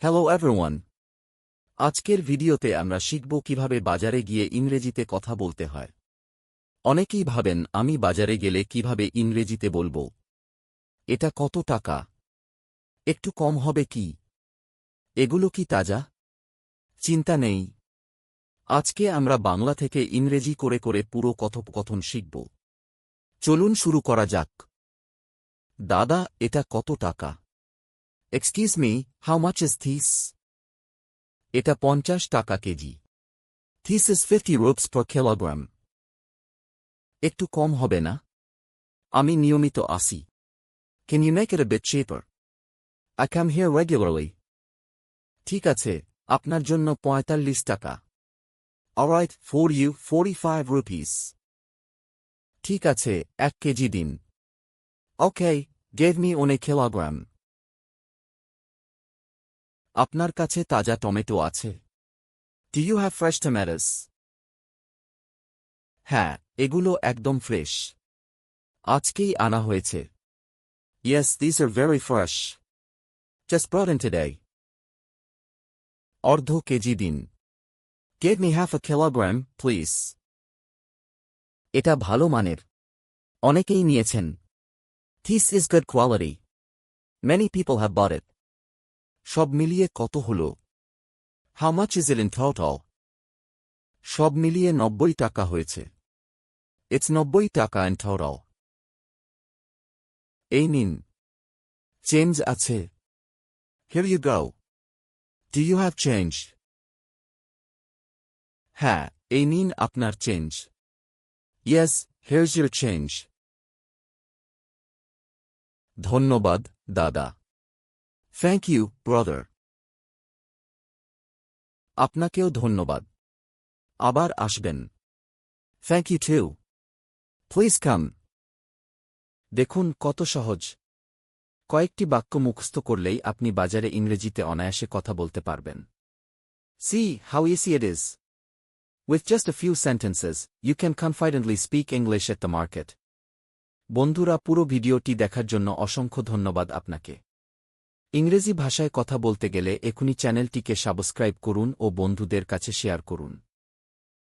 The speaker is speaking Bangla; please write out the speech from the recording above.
Hello everyone. আজকের ভিডিওতে আমরা শিখব কিভাবে বাজারে গিয়ে ইংরেজিতে কথা বলতে হয়। অনেকেই ভাবেন আমি বাজারে গেলে কিভাবে ইংরেজিতে বলবো। এটা কত টাকা? একটু কম হবে কি? এগুলো কি তাজা? চিন্তা নেই। আজকে আমরা বাংলা থেকে ইংরেজি করে করে পুরো কথোপকথন শিখব। চলুন শুরু করা যাক। দাদা, এটা কত টাকা? Excuse me, how much is this? এটা 50 টাকা KG. This is 50 rupees per kilogram. একটু কম হবে না? আমি নিয়মিত আসি। Can you make it a bit cheaper? I come here regularly. ঠিক আছে, আপনার জন্য 45 টাকা। Alright, for you 45 rupees. ঠিক আছে, 1 কেজি দিন। Okay, give me 1 kilogram. আপনার কাছে তাজা টমেটো আছে? Do you have fresh tomatoes? হ্যাঁ, এগুলো একদম ফ্রেশ। আজকেই আনা হয়েছে। Yes, these are very fresh. Just brought in today. অর্ধ কেজি দিন। Give me half a kilogram, please. এটা ভালো মানের। অনেকেই নিয়েছেন। This is good quality. Many people have bought it. সব মিলিয়ে কত হলো? How much is it in total? সব মিলিয়ে 90 টাকা হয়েছে। It's 90 টাকা in total. এই নিন। চেঞ্জ আছে? Here you go. Do you have change? হ্যাঁ, এই নিন আপনার change. Yes, here's your change. ধন্যবাদ, দাদা। Thank you, brother. আপনাকেও ধন্যবাদ। আবার আসবেন। Thank you too. Please come. দেখুন কত সহজ। কয়েকটি বাক্য মুখস্থ করলেই আপনি বাজারে ইংরেজিতে অনায়াসে কথা বলতে পারবেন। See how easy it is. With just a few sentences, you can confidently speak English at the market. বন্ধুরা, পুরো ভিডিওটি দেখার জন্য অসংখ্য ধন্যবাদ আপনাকে। ইংরেজি ভাষায় কথা বলতে গেলে এখনই চ্যানেলটিকে সাবস্ক্রাইব করুন ও বন্ধুদের কাছে শেয়ার করুন।